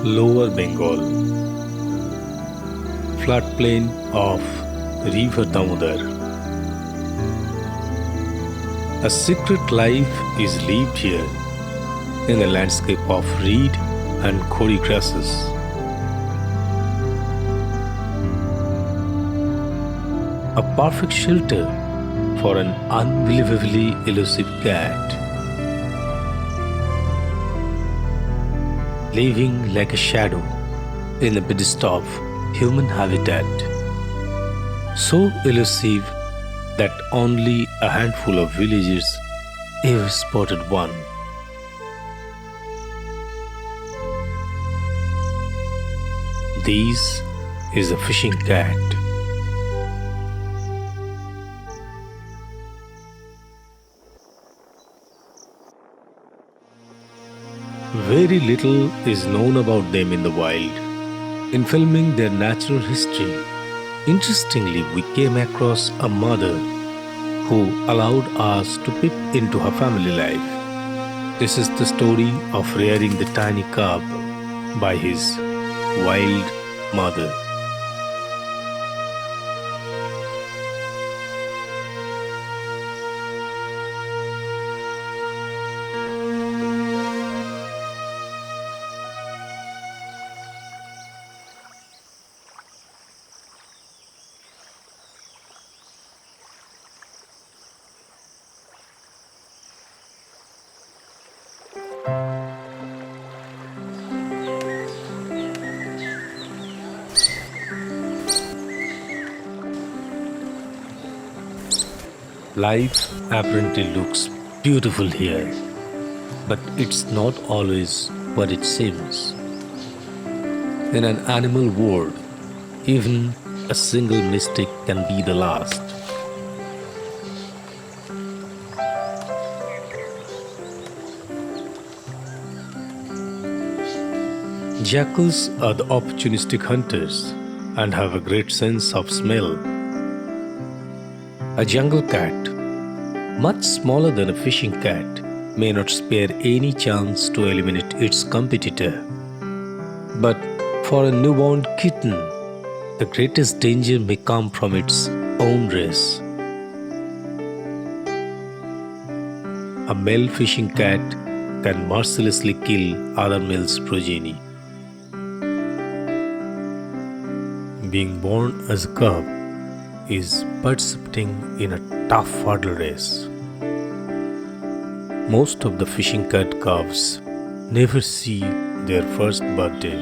Lower Bengal, floodplain of River Damodar. A secret life is lived here in a landscape of reed and khori grasses. A perfect shelter for an unbelievably elusive cat, living like a shadow in the midst of human habitat, so elusive that only a handful of villagers ever spotted one. This is a fishing cat. Very little is known about them in the wild. In filming their natural history, interestingly, we came across a mother who allowed us to peep into her family life. This is the story of rearing the tiny cub by his wild mother. Life apparently looks beautiful here, but it's not always what it seems. In an animal world, even a single mistake can be the last. Jackals are the opportunistic hunters and have a great sense of smell. A jungle cat, much smaller than a fishing cat, may not spare any chance to eliminate its competitor. But for a newborn kitten, the greatest danger may come from its own race. A male fishing cat can mercilessly kill other males' progeny. Being born as a cub is participating in a tough hurdle race. Most of the fishing cat cubs never see their first birthday.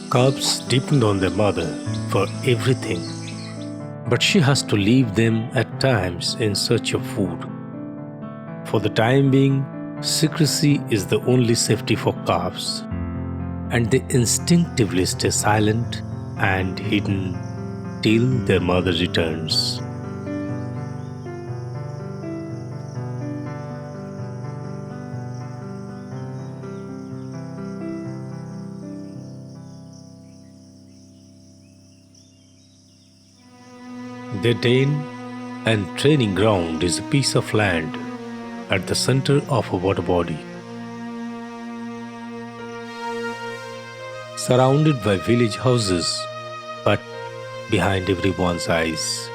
Cubs depend on their mother for everything, but she has to leave them at times in search of food. For the time being, secrecy is the only safety for calves, and they instinctively stay silent and hidden till their mother returns. Their den and training ground is a piece of land at the center of a water body, surrounded by village houses, but behind everyone's eyes.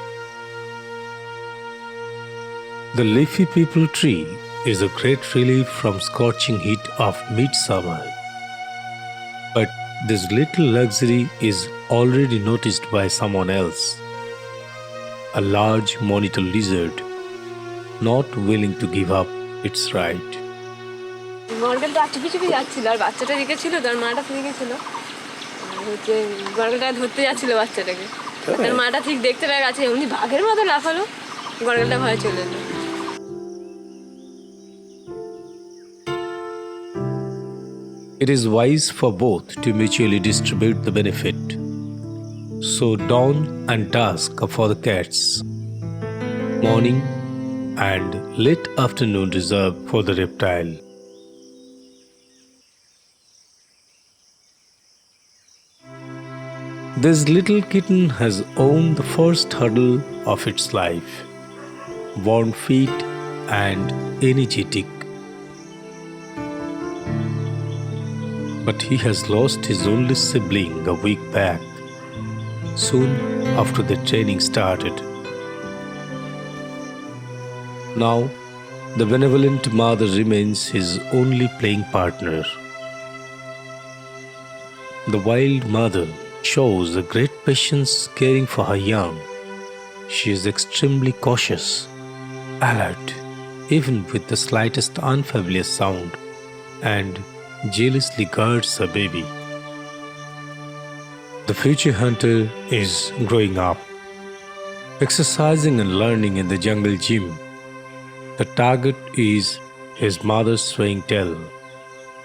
The leafy peepal tree is a great relief from scorching heat of midsummer, but this little luxury is already noticed by someone else. A large monitor lizard, not willing to give up its right. গড়গলটা চুপি চুপি যাচ্ছিল আর বাচ্চাটা রেখেছিল, তার মাটা ফিরে গেছিল, হচ্ছে গড়গলটা ধরতে যাচ্ছিল বাচ্চাটাকে, তার মাটা ঠিক দেখতে পেয়ে গেছে, এমনি বাঘের মতো লাফালো, গড়গলটা ভয়ে চলে এলো। It is wise for both to mutually distribute the benefit. So dawn and dusk are for the cats, morning and late afternoon reserved for the reptile. This little kitten has owned the first hurdle of its life, warm feet and energetic. But he has lost his only sibling a week back, soon after the training started. Now, the benevolent mother remains his only playing partner. The wild mother shows a great patience caring for her young. She is extremely cautious, alert, even with the slightest unfamiliar sound, and jealously guards her baby. The future hunter is growing up, exercising and learning in the jungle gym. The target is his mother's swaying tail.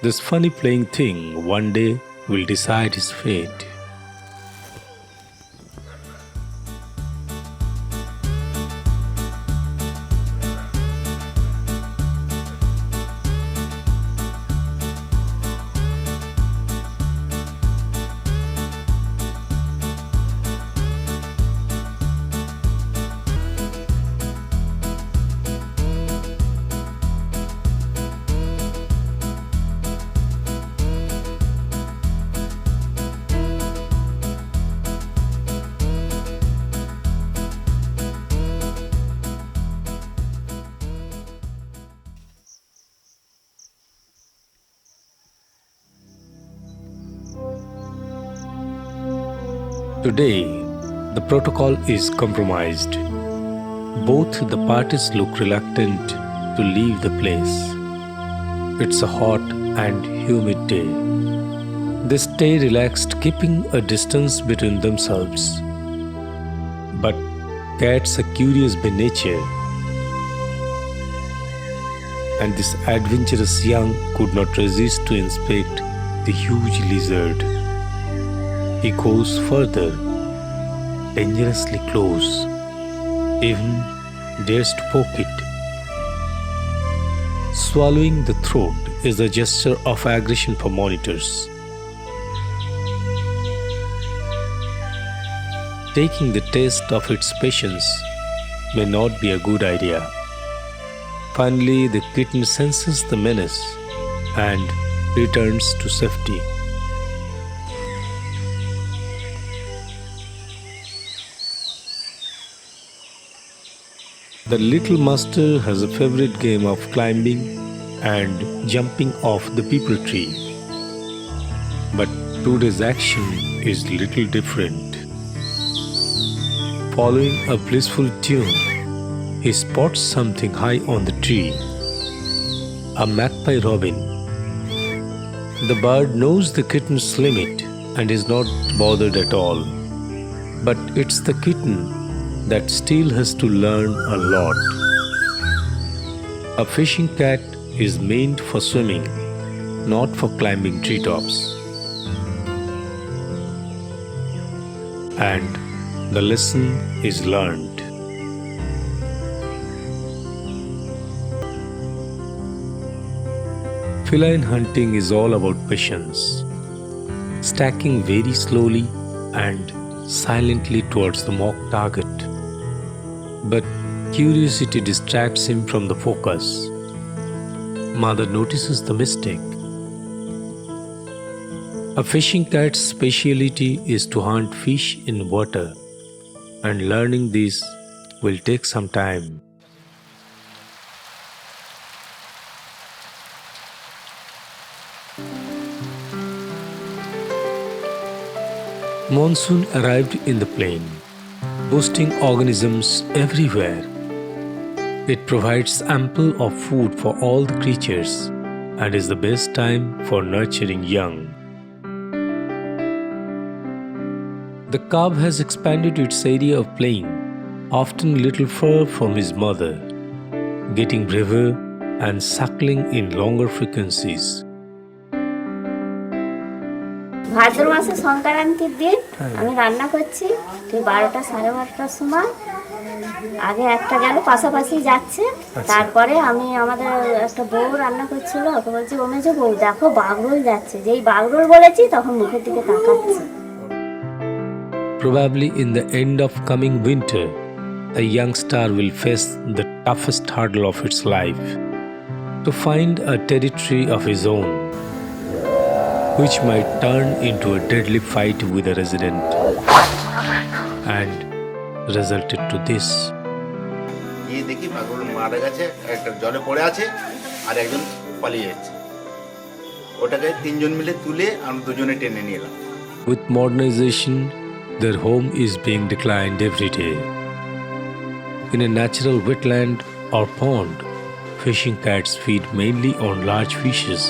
This funny playing thing one day will decide his fate. Today, the protocol is compromised. Both the parties look reluctant to leave the place. It's a hot and humid day. They stay relaxed, keeping a distance between themselves. But cats are curious by nature, and this adventurous young could not resist to inspect the huge lizard. He goes further, dangerously close, even dares to poke it. Swallowing the throat is a gesture of aggression for monitors. Taking the test of its patience may not be a good idea. Finally, the kitten senses the menace and returns to safety. The little master has a favorite game of climbing and jumping off the peepal tree. But today's action is little different. Following a blissful tune, he spots something high on the tree, a magpie robin. The bird knows the kitten's limit and is not bothered at all. But it's the kitten that still has to learn a lot. A fishing cat is meant for swimming, not for climbing treetops. And the lesson is learned. Feline hunting is all about patience, stacking very slowly and silently towards the mock target. But curiosity distracts him from the focus. Mother notices the mistake. A fishing cat's specialty is to hunt fish in water, and learning this will take some time. Monsoon arrived in the plain, boosting organisms everywhere. It provides ample of food for all the creatures and is the best time for nurturing young. The cub has expanded its area of playing, often little far from his mother, getting braver and suckling in longer frequencies. ভাদ্র মাসে সংক্রান্তির দিন আমি রান্না করছি ঠিক 12টা সাড়ে 12টার সময়। আগে একটা গেল পাশাপাশি যাচ্ছে, তারপরে আমি আমাদের একটা বউ রান্না করছিল, ওকে বলছি ও মেজো বউ দেখো বাগরোল যাচ্ছে। যেই বাগরোল বলেছি তখন মুখের দিকে তাকাচ্ছে। Probably in the end of coming winter, a young star will face the toughest hurdle of its life to find a territory of his own, which might turn into a deadly fight with a resident and resulted to this. গিয়ে দেখি পাগল মারা গেছে, একটা জলে পড়ে আছে আর একজন পালিয়ে যাচ্ছে। ওটাকে তিনজন মিলে তুলে আমরা দুজনে টেনে নিয়ে এলাম। With modernization, their home is being declined every day. In a natural wetland or pond, fishing cats feed mainly on large fishes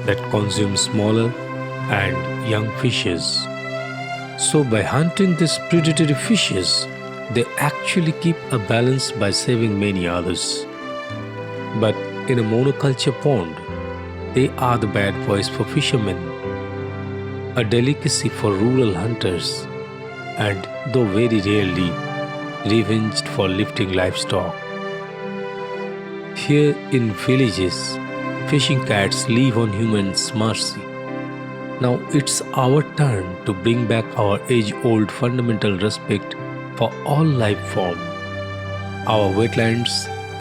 that consume smaller and young fishes. So by hunting these predatory fishes, they actually keep a balance by saving many others. But in a monoculture pond, they are the bad boys for fishermen, a delicacy for rural hunters, and though very rarely, revenged for lifting livestock. Here in villages, fishing cats live on humans' mercy. Now it's our turn to bring back our age-old fundamental respect for all life form. Our wetlands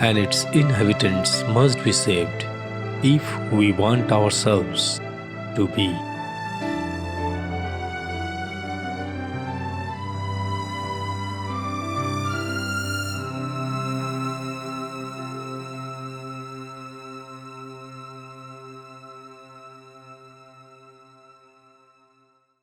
and its inhabitants must be saved if we want ourselves to be